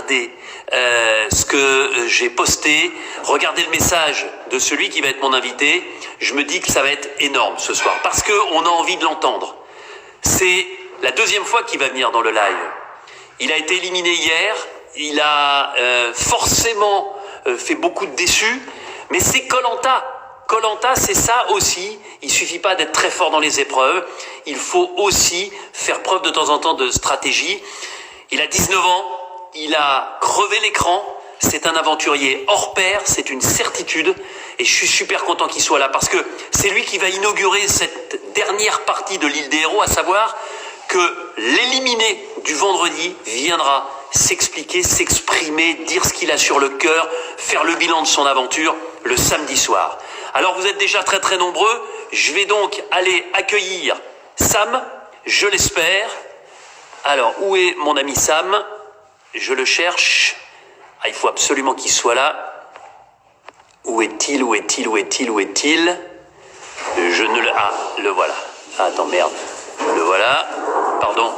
regardez ce que j'ai posté, regardez le message de celui qui va être mon invité. Je me dis que ça va être énorme ce soir parce qu'on a envie de l'entendre. C'est la deuxième fois qu'il va venir dans le live. Il a été éliminé hier, il a forcément fait beaucoup de déçus, mais c'est Koh-Lanta. Koh-Lanta, c'est ça aussi. Il suffit pas d'être très fort dans les épreuves. Il faut aussi faire preuve de temps en temps de stratégie. Il a 19 ans. Il a crevé l'écran. C'est un aventurier hors pair. C'est une certitude. Et je suis super content qu'il soit là parce que c'est lui qui va inaugurer cette dernière partie de l'île des héros, à savoir que l'éliminé du vendredi viendra s'expliquer, s'exprimer, dire ce qu'il a sur le cœur, faire le bilan de son aventure le samedi soir. Alors vous êtes déjà très très nombreux, je vais donc aller accueillir Sam, je l'espère. Alors où est mon ami Sam? Je le cherche. Ah, il faut absolument qu'il soit là. Où est-il? Où est-il? Où est-il? Où est-il? Je ne le... Ah, le voilà. Ah, attends, merde. Le voilà. Pardon.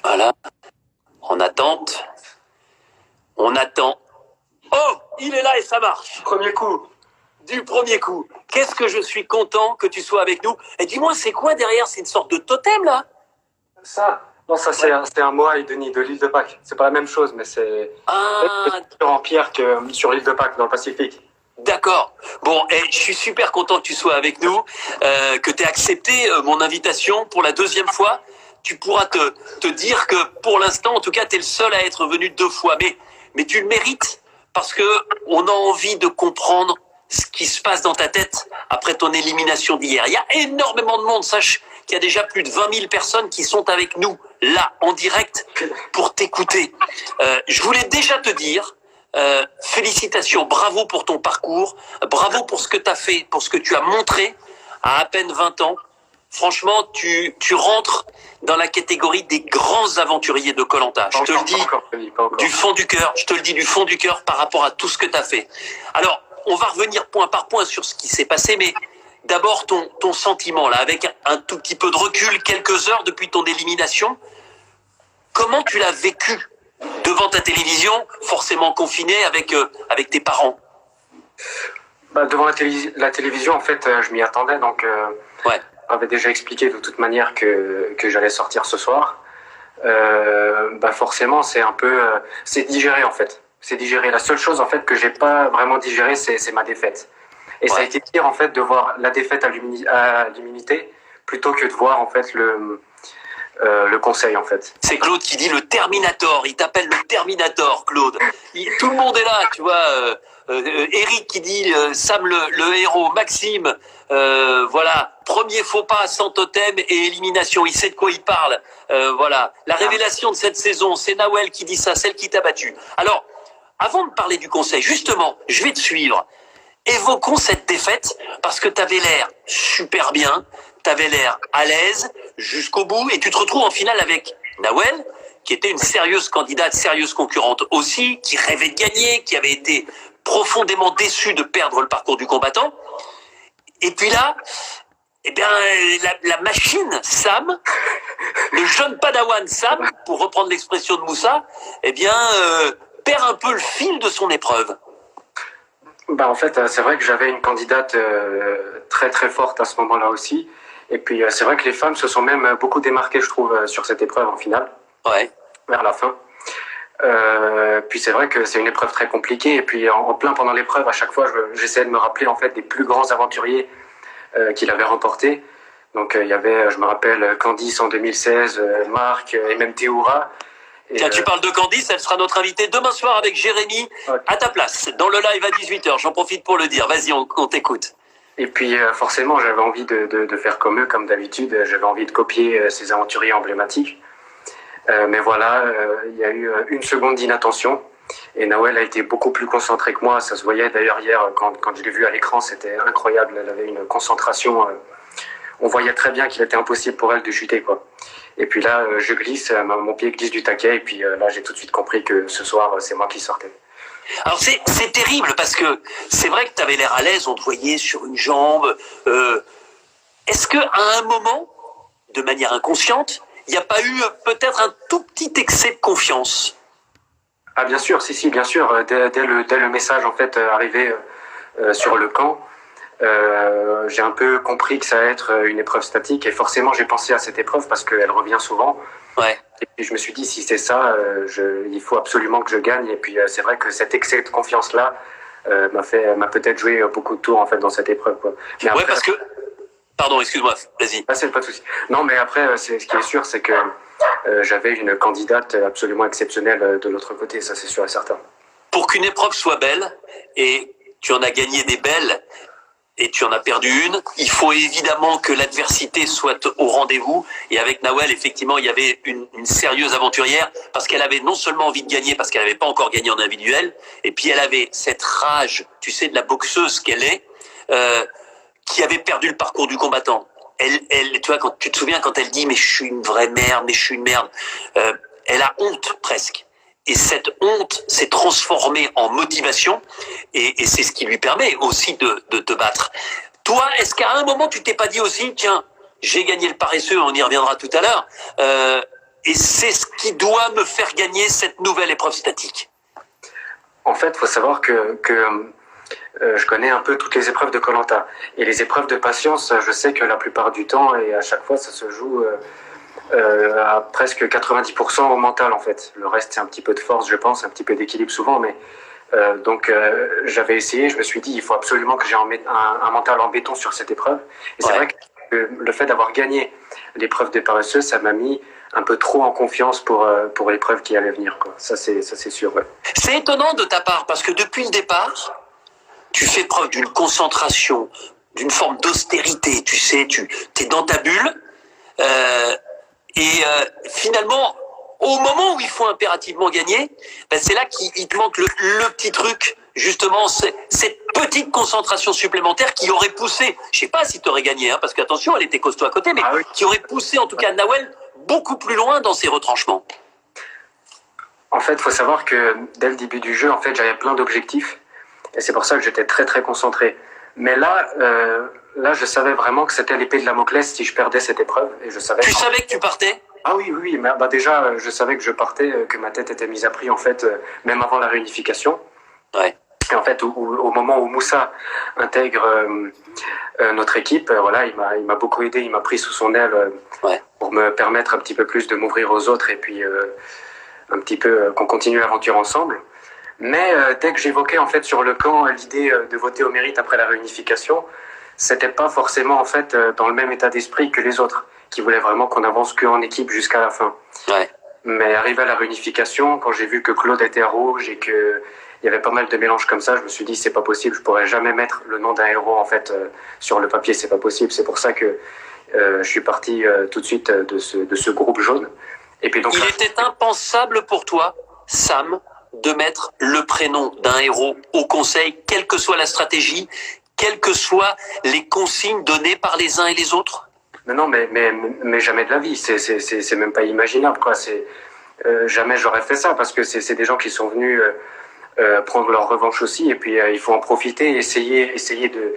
Voilà. En attente. On attend. Oh, il est là et ça marche. Premier coup. Du premier coup. Qu'est-ce que je suis content que tu sois avec nous. Et dis-moi, c'est quoi derrière? C'est une sorte de totem, là? Ça? Non, ça c'est un moai de nid de l'île de Pâques. C'est pas la même chose, mais c'est en pierre que sur l'île de Pâques, dans le Pacifique. D'accord. Bon, je suis super content que tu sois avec nous, que tu aies accepté mon invitation pour la deuxième fois. Tu pourras te dire que pour l'instant, en tout cas, tu es le seul à être venu 2 fois. Mais tu le mérites parce que on a envie de comprendre ce qui se passe dans ta tête après ton élimination d'hier. Il y a énormément de monde. Sache qu'il y a déjà plus de 20 000 personnes qui sont avec nous, là, en direct, pour t'écouter. Je voulais déjà te dire... félicitations, bravo pour ton parcours, bravo pour ce que tu as fait, pour ce que tu as montré à peine 20 ans. Franchement, tu rentres dans la catégorie des grands aventuriers de Koh-Lanta. Je te le dis du fond du cœur, je te le dis du fond du cœur par rapport à tout ce que tu as fait. Alors, on va revenir point par point sur ce qui s'est passé, mais d'abord ton sentiment là, avec un tout petit peu de recul, quelques heures depuis ton élimination, comment tu l'as vécu devant ta télévision, forcément confiné avec tes parents? Devant la télévision, en fait, je m'y attendais, donc ouais. j'avais déjà expliqué de toute manière que j'allais sortir ce soir. Forcément, c'est un peu... c'est digéré, en fait. C'est digéré. La seule chose, en fait, que j'ai pas vraiment digéré, c'est ma défaite. Et ouais. Ça a été pire, en fait, de voir la défaite à l'immunité plutôt que de voir, en fait, le conseil, en fait. C'est Claude qui dit le Terminator. Il t'appelle le Terminator, Claude. Tout le monde est là, tu vois. Eric qui dit Sam le héros. Maxime, voilà. Premier faux pas sans totem et élimination. Il sait de quoi il parle. Voilà. La révélation de cette saison, c'est Nawel qui dit ça, celle qui t'a battu. Alors, avant de parler du conseil, justement, je vais te suivre. Évoquons cette défaite parce que t'avais l'air super bien. T'avais l'air à l'aise jusqu'au bout et tu te retrouves en finale avec Nawel, qui était une sérieuse candidate, sérieuse concurrente aussi, qui rêvait de gagner, qui avait été profondément déçue de perdre le parcours du combattant. Et puis là, la machine Sam, le jeune padawan Sam, pour reprendre l'expression de Moussa, perd un peu le fil de son épreuve. En fait, c'est vrai que j'avais une candidate très très forte à ce moment-là aussi. Et puis, c'est vrai que les femmes se sont même beaucoup démarquées, je trouve, sur cette épreuve en finale. Ouais. Vers la fin. Puis, c'est vrai que c'est une épreuve très compliquée. Et puis, en plein pendant l'épreuve, à chaque fois, j'essayais de me rappeler, en fait, des plus grands aventuriers qu'il avait remportés. Donc, il y avait, je me rappelle, Candice en 2016, Marc et même Théoura. Tiens, tu parles de Candice, elle sera notre invitée demain soir avec Jérémy, okay, à ta place, dans le live à 18h. J'en profite pour le dire. Vas-y, on t'écoute. Et puis forcément, j'avais envie de faire comme eux, comme d'habitude. J'avais envie de copier ces aventuriers emblématiques. Mais voilà, il y a eu une seconde d'inattention. Et Nawel a été beaucoup plus concentrée que moi. Ça se voyait d'ailleurs hier, quand je l'ai vue à l'écran, c'était incroyable. Elle avait une concentration. On voyait très bien qu'il était impossible pour elle de chuter, quoi. Et puis là, je glisse, mon pied glisse du taquet. Et puis là, j'ai tout de suite compris que ce soir, c'est moi qui sortais. Alors c'est terrible parce que c'est vrai que tu avais l'air à l'aise, on te voyait sur une jambe. Est-ce que à un moment, de manière inconsciente, il n'y a pas eu peut-être un tout petit excès de confiance? Ah bien sûr, si, bien sûr. Dès le message en fait arrivé sur le camp, j'ai un peu compris que ça allait être une épreuve statique et forcément j'ai pensé à cette épreuve parce qu'elle revient souvent. Ouais. Et puis je me suis dit si c'est ça, il faut absolument que je gagne. Et puis c'est vrai que cet excès de confiance là m'a peut-être joué beaucoup de tours en fait dans cette épreuve, quoi. Mais après, ouais, parce que... Pardon, excuse-moi, vas-y. c'est pas de souci. Non, mais après, ce qui est sûr, c'est que j'avais une candidate absolument exceptionnelle de l'autre côté, ça c'est sûr et certain. Pour qu'une épreuve soit belle, et tu en as gagné des belles, et tu en as perdu une, il faut évidemment que l'adversité soit au rendez-vous. Et avec Nawel, effectivement, il y avait une sérieuse aventurière, parce qu'elle avait non seulement envie de gagner, parce qu'elle n'avait pas encore gagné en individuel, et puis elle avait cette rage, tu sais, de la boxeuse qu'elle est, qui avait perdu le parcours du combattant. Elle, tu vois, quand tu te souviens quand elle dit mais je suis une vraie merde, mais je suis une merde, elle a honte presque. Et cette honte s'est transformée en motivation, et c'est ce qui lui permet aussi de te battre. Toi, est-ce qu'à un moment tu t'es pas dit aussi, tiens, j'ai gagné le paresseux, on y reviendra tout à l'heure, et c'est ce qui doit me faire gagner cette nouvelle épreuve statique? En fait, il faut savoir que je connais un peu toutes les épreuves de Koh-Lanta. Et les épreuves de patience, je sais que la plupart du temps, et à chaque fois, ça se joue à presque 90% au mental, en fait. Le reste, c'est un petit peu de force, je pense, un petit peu d'équilibre souvent. Mais donc, j'avais essayé, je me suis dit, il faut absolument que j'ai un mental en béton sur cette épreuve. Et c'est vrai que le fait d'avoir gagné l'épreuve des paresseux, ça m'a mis un peu trop en confiance pour l'épreuve qui allait venir, quoi. Ça, c'est sûr, ouais. C'est étonnant de ta part, parce que depuis le départ, tu fais preuve d'une concentration, d'une forme d'austérité, tu sais, tu es dans ta bulle, finalement, au moment où il faut impérativement gagner, ben c'est là qu'il te manque le petit truc, justement, cette petite concentration supplémentaire qui aurait poussé, je sais pas si tu aurais gagné, hein, parce qu'attention, elle était costaud à côté, mais qui aurait poussé en tout cas Nawel beaucoup plus loin dans ses retranchements. En fait, il faut savoir que dès le début du jeu, en fait, j'avais plein d'objectifs. Et c'est pour ça que j'étais très très concentré. Mais là, je savais vraiment que c'était l'épée de Damoclès si je perdais cette épreuve. Et je savais. Tu savais que tu partais? Ah oui. Mais, déjà, je savais que je partais, que ma tête était mise à prix, en fait, même avant la réunification. Ouais. Et en fait, au moment où Moussa intègre notre équipe, voilà, il m'a beaucoup aidé, il m'a pris sous son aile pour me permettre un petit peu plus de m'ouvrir aux autres et puis un petit peu qu'on continue l'aventure ensemble. Mais dès que j'évoquais en fait sur le camp l'idée de voter au mérite après la réunification, c'était pas forcément en fait dans le même état d'esprit que les autres, qui voulaient vraiment qu'on avance qu'en équipe jusqu'à la fin. Ouais. Mais arrivé à la réunification, quand j'ai vu que Claude était rouge et que il y avait pas mal de mélanges comme ça, je me suis dit c'est pas possible, je pourrais jamais mettre le nom d'un héros en fait sur le papier, c'est pas possible. C'est pour ça que je suis parti tout de suite de ce groupe jaune. Et puis donc il était impensable pour toi, Sam, de mettre le prénom d'un héros au conseil, quelle que soit la stratégie, quelles que soient les consignes données par les uns et les autres? Non, mais jamais de la vie. C'est même pas imaginable, quoi. Jamais j'aurais fait ça parce que c'est des gens qui sont venus prendre leur revanche aussi et puis il faut en profiter, essayer de.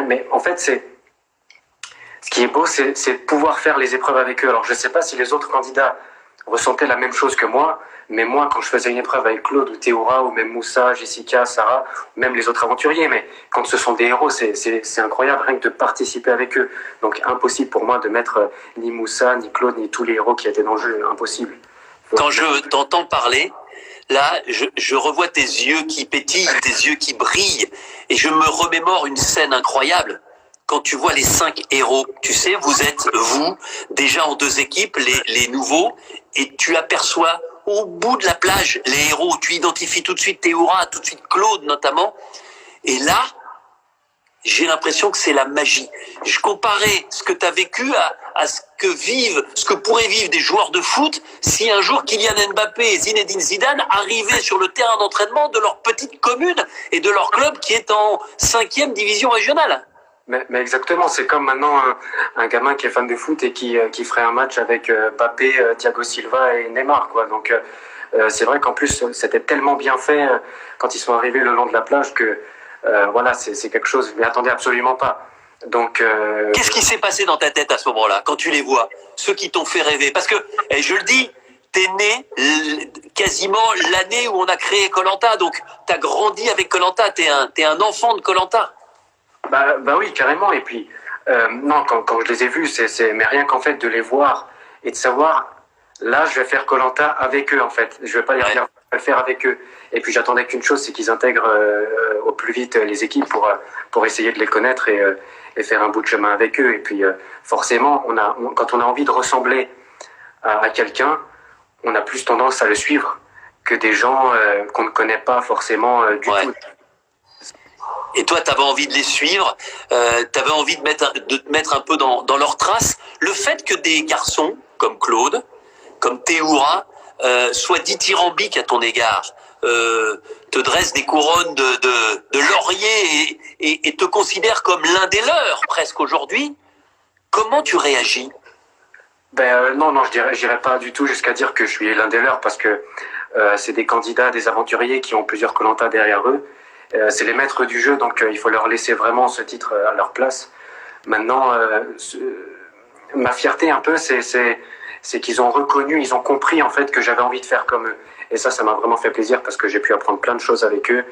Mais en fait, ce qui est beau, c'est de pouvoir faire les épreuves avec eux. Alors, je sais pas si les autres candidats ressentaient la même chose que moi. Mais moi, quand je faisais une épreuve avec Claude ou Théoura, ou même Moussa, Jessica, Sarah, même les autres aventuriers, mais quand ce sont des héros, c'est incroyable, rien que de participer avec eux. Donc impossible pour moi de mettre ni Moussa, ni Claude, ni tous les héros qui étaient dans le jeu, impossible. Quand je t'entends parler, là, je revois tes yeux qui pétillent, tes yeux qui brillent, et je me remémore une scène incroyable. Quand tu vois les 5 héros, tu sais, vous êtes, vous, déjà en 2 équipes, les nouveaux, et tu aperçois au bout de la plage, les héros, tu identifies tout de suite Théoura, tout de suite Claude notamment. Et là, j'ai l'impression que c'est la magie. Je comparais ce que tu as vécu à ce que pourraient vivre des joueurs de foot si un jour Kylian Mbappé et Zinedine Zidane arrivaient sur le terrain d'entraînement de leur petite commune et de leur club qui est en 5e division régionale. Mais exactement, c'est comme maintenant un gamin qui est fan de foot et qui ferait un match avec Mbappé, Thiago Silva et Neymar, quoi. Donc c'est vrai qu'en plus c'était tellement bien fait quand ils sont arrivés le long de la plage que voilà, c'est quelque chose. Je m'y attendais absolument pas. Donc, Qu'est-ce qui s'est passé dans ta tête à ce moment-là, quand tu les vois, ceux qui t'ont fait rêver? Parce que, et je le dis, t'es né quasiment l'année où on a créé Koh-Lanta, donc t'as grandi avec Koh-Lanta, t'es un enfant de Koh-Lanta. bah oui, carrément. Et puis, non, quand je les ai vus, mais rien qu'en fait de les voir et de savoir, là, je vais faire Koh-Lanta avec eux, en fait. Je vais pas les dire, je vais le faire avec eux. Et puis, j'attendais qu'une chose, c'est qu'ils intègrent au plus vite les équipes pour essayer de les connaître et faire un bout de chemin avec eux. Et puis, forcément, quand on a envie de ressembler à quelqu'un, on a plus tendance à le suivre que des gens qu'on ne connaît pas forcément du tout. Et toi, tu avais envie de les suivre, tu avais envie de te mettre un peu dans leurs traces. Le fait que des garçons comme Claude, comme Théoura, soient dithyrambiques à ton égard, te dressent des couronnes de laurier et te considèrent comme l'un des leurs presque aujourd'hui, comment tu réagis? Non, j'irais pas du tout jusqu'à dire que je suis l'un des leurs parce que c'est des candidats, des aventuriers qui ont plusieurs Koh-Lanta derrière eux. C'est les maîtres du jeu, donc il faut leur laisser vraiment ce titre à leur place. Maintenant, ma fierté un peu, c'est qu'ils ont reconnu, ils ont compris en fait que j'avais envie de faire comme eux. Et ça m'a vraiment fait plaisir parce que j'ai pu apprendre plein de choses avec eux,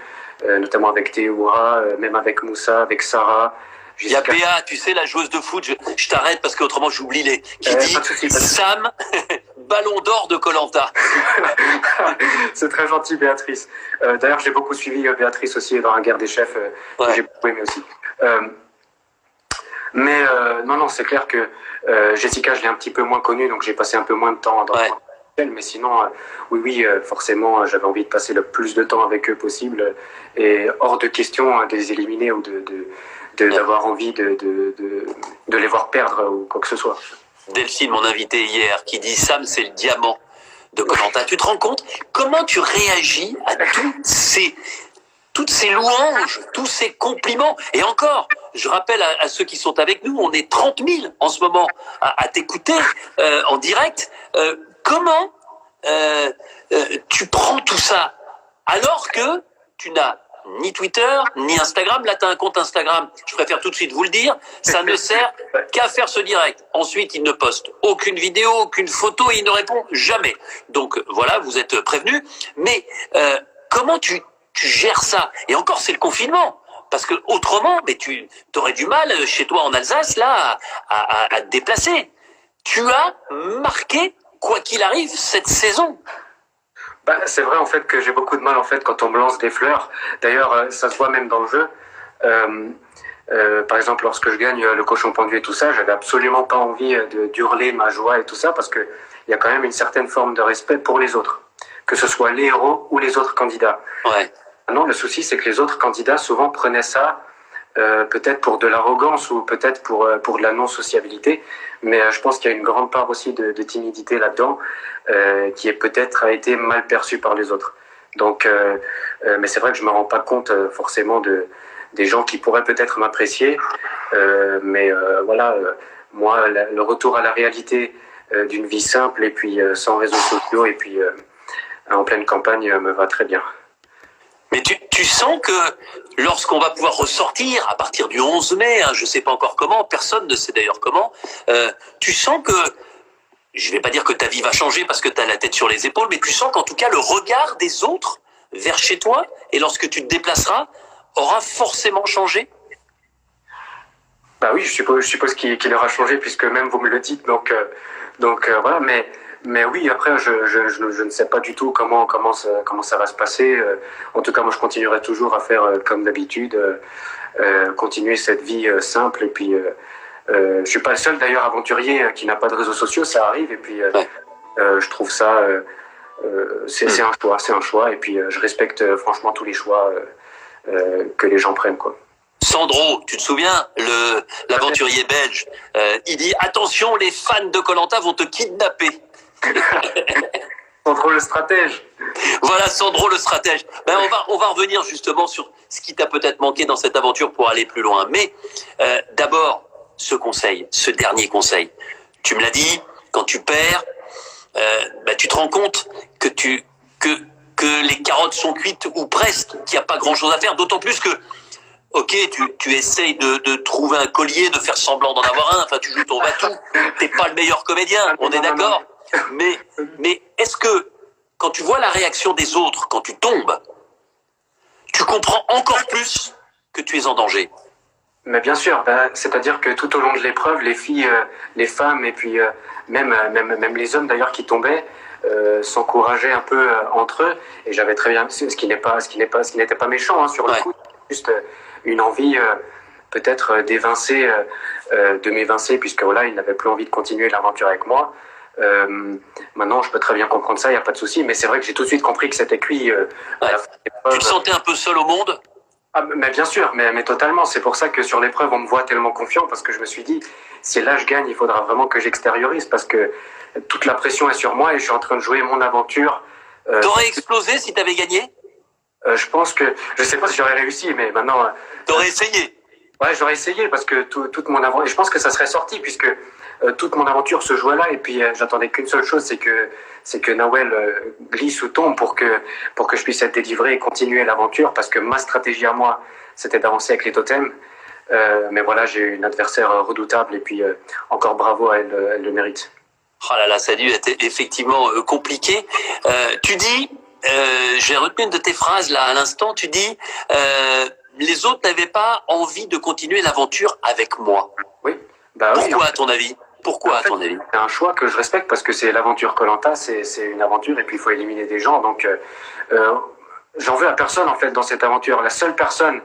notamment avec Théoura, même avec Moussa, avec Sarah. Il y a Béa, tu sais, la joueuse de foot, je t'arrête parce qu'autrement j'oublie qui dit Sam, ballon d'or de Koh-Lanta. C'est très gentil, Béatrice. D'ailleurs, j'ai beaucoup suivi Béatrice aussi dans la guerre des chefs, que j'ai beaucoup aimé aussi. Non, c'est clair que Jessica, je l'ai un petit peu moins connue, donc j'ai passé un peu moins de temps dans elle. Mais sinon, oui, forcément, j'avais envie de passer le plus de temps avec eux possible. Et hors de question de les éliminer ou d'avoir envie de les voir perdre ou quoi que ce soit. Delphine, mon invité hier, qui dit Sam, c'est le diamant de Koh-Lanta. Tu te rends compte comment tu réagis à toutes ces louanges, tous ces compliments? Et encore, je rappelle à ceux qui sont avec nous, on est 30 000 en ce moment à t'écouter en direct. Comment tu prends tout ça alors que tu n'as ni Twitter, ni Instagram? Là, tu as un compte Instagram. Je préfère tout de suite vous le dire. Ça ne sert qu'à faire ce direct. Ensuite, il ne poste aucune vidéo, aucune photo et il ne répond jamais. Donc, voilà, vous êtes prévenus. Mais comment tu gères ça? Et encore, c'est le confinement. Parce que autrement, mais tu aurais du mal chez toi en Alsace, là, à te déplacer. Tu as marqué, quoi qu'il arrive, cette saison. C'est vrai en fait que j'ai beaucoup de mal en fait quand on me lance des fleurs. D'ailleurs, ça se voit même dans le jeu. Par exemple, lorsque je gagne le cochon pendu et tout ça, j'avais absolument pas envie d'hurler ma joie et tout ça parce que il y a quand même une certaine forme de respect pour les autres, que ce soit les héros ou les autres candidats. Ouais. Maintenant, le souci c'est que les autres candidats souvent prenaient ça peut-être pour de l'arrogance ou peut-être pour de la non-sociabilité, mais je pense qu'il y a une grande part aussi de timidité là-dedans qui est peut-être a été mal perçue par les autres. Donc, mais c'est vrai que je me rends pas compte forcément des gens qui pourraient peut-être m'apprécier, mais moi, le retour à la réalité d'une vie simple et puis sans réseaux sociaux et puis en pleine campagne me va très bien. Mais tu sens que lorsqu'on va pouvoir ressortir à partir du 11 mai, je ne sais pas encore comment, personne ne sait d'ailleurs comment, tu sens que, je ne vais pas dire que ta vie va changer parce que tu as la tête sur les épaules, mais tu sens qu'en tout cas le regard des autres vers chez toi et lorsque tu te déplaceras aura forcément changé? Bah oui, je suppose qu'il aura changé puisque même vous me le dites, donc voilà, mais oui, après, je ne sais pas du tout comment ça va se passer. En tout cas, moi, je continuerai toujours à faire comme d'habitude, continuer cette vie simple. Et puis, je suis pas le seul d'ailleurs aventurier qui n'a pas de réseaux sociaux. Ça arrive. Et puis, je trouve ça, c'est un choix. Et puis, je respecte franchement tous les choix que les gens prennent, quoi. Sandro, tu te souviens, l'aventurier belge, il dit attention, les fans de Koh-Lanta vont te kidnapper. Sandro le stratège. Voilà, Sandro le stratège. On va revenir justement sur ce qui t'a peut-être manqué dans cette aventure pour aller plus loin. Mais d'abord, ce dernier conseil. Tu me l'as dit, quand tu perds, tu te rends compte que les carottes sont cuites ou presque, qu'il n'y a pas grand-chose à faire. D'autant plus que Ok, tu essayes de trouver un collier, de faire semblant d'en avoir un, enfin tu joues ton va-tout, t'es pas le meilleur comédien, on est d'accord. Mais est-ce que, quand tu vois la réaction des autres, quand tu tombes, tu comprends encore plus que tu es en danger? Mais bien sûr, c'est-à-dire que tout au long de l'épreuve, les filles, les femmes et puis même les hommes d'ailleurs qui tombaient s'encourageaient un peu entre eux. Et j'avais très bien, ce qui n'était pas méchant hein, sur le coup, juste une envie peut-être d'évincer, de m'évincer puisque voilà, il n'avait plus envie de continuer l'aventure avec moi. Maintenant, je peux très bien comprendre ça, il n'y a pas de souci. Mais c'est vrai que j'ai tout de suite compris que c'était cuit. Tu te sentais un peu seul au monde? Ah, mais bien sûr, mais totalement. C'est pour ça que sur l'épreuve, on me voit tellement confiant parce que je me suis dit, si là je gagne, il faudra vraiment que j'extériorise parce que toute la pression est sur moi et je suis en train de jouer mon aventure. T'aurais explosé si t'avais gagné? Je pense que, je sais pas si j'aurais réussi, mais maintenant. T'aurais essayé? Ouais, j'aurais essayé parce que toute mon aventure, et je pense que ça serait sorti puisque toute mon aventure se jouait là et puis j'attendais qu'une seule chose, c'est que Nawel glisse ou tombe pour que je puisse être délivré et continuer l'aventure parce que ma stratégie à moi, c'était d'avancer avec les totems. Mais voilà, j'ai une adversaire redoutable et puis encore bravo à elle, elle le mérite. Oh là là, ça a dû être effectivement compliqué. Tu dis, j'ai retenu une de tes phrases là à l'instant, tu dis, les autres n'avaient pas envie de continuer l'aventure avec moi. Oui. Pourquoi à ton avis? Pourquoi à ton avis? C'est un choix que je respecte parce que c'est l'aventure Koh-Lanta, c'est une aventure et puis il faut éliminer des gens. Donc j'en veux à personne en fait dans cette aventure. La seule personne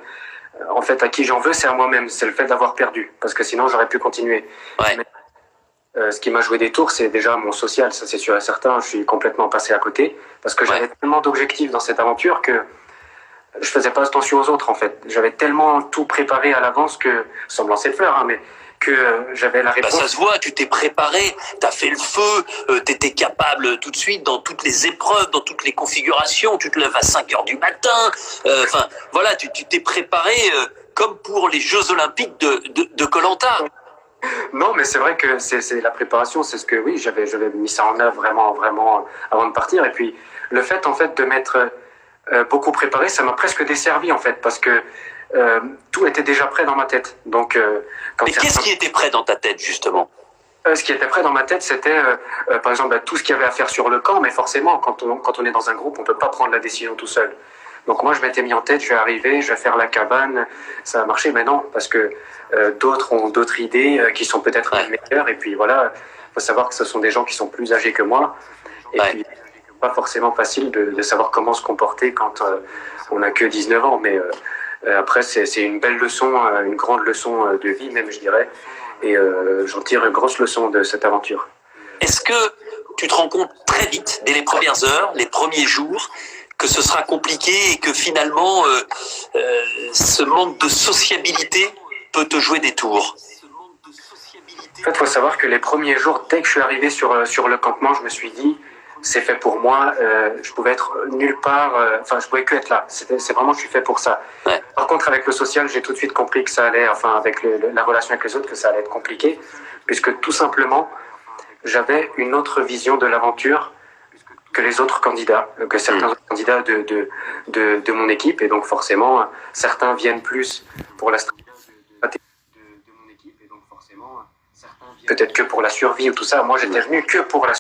en fait à qui j'en veux, c'est à moi-même. C'est le fait d'avoir perdu parce que sinon j'aurais pu continuer. Ouais. Mais, ce qui m'a joué des tours, c'est déjà mon social, ça c'est sûr et certain. Je suis complètement passé à côté parce que j'avais tellement d'objectifs dans cette aventure que je faisais pas attention aux autres en fait. J'avais tellement tout préparé à l'avance que, sans me lancer de fleurs, hein, mais que j'avais la réponse. Ça se voit, tu t'es préparé, t'as fait le feu, t'étais capable tout de suite dans toutes les épreuves, dans toutes les configurations, tu te lèves à 5 heures du matin, enfin voilà, tu t'es préparé comme pour les Jeux Olympiques de Koh-Lanta. Non, mais c'est vrai que c'est la préparation, c'est ce que oui, j'avais mis ça en œuvre vraiment avant de partir. Et puis le fait en fait de m'être beaucoup préparé, ça m'a presque desservi en fait parce que tout était déjà prêt dans ma tête. Donc mais qu'est-ce qui était prêt dans ta tête justement? Ce qui était prêt dans ma tête, c'était par exemple tout ce qu'il y avait à faire sur le camp, mais forcément quand on est dans un groupe, on peut pas prendre la décision tout seul. Donc moi je m'étais mis en tête, je vais arriver, je vais faire la cabane, ça va marcher, mais non, parce que d'autres ont d'autres idées qui sont peut-être meilleures, et puis voilà, il faut savoir que ce sont des gens qui sont plus âgés que moi, et puis pas forcément facile de savoir comment se comporter quand on n'a que 19 ans, mais après c'est une belle leçon, une grande leçon de vie même je dirais, et j'en tire une grosse leçon de cette aventure. Est-ce que tu te rends compte très vite, dès les premières heures, les premiers jours, que ce sera compliqué et que finalement ce manque de sociabilité peut te jouer des tours? En fait, il faut savoir que les premiers jours, dès que je suis arrivé sur le campement, je me suis dit, c'est fait pour moi, je pouvais être nulle part, enfin je pouvais que être là, c'est vraiment je suis fait pour ça. Ouais. Par contre avec le social, j'ai tout de suite compris que ça allait, enfin avec la relation avec les autres, que ça allait être compliqué, puisque tout simplement, j'avais une autre vision de l'aventure que les autres candidats, que certains autres candidats de mon équipe, et donc forcément, certains viennent plus pour la stratégie de mon équipe, et donc forcément, certains viennent peut-être que pour la survie ou tout ça. Moi, j'étais venu que pour la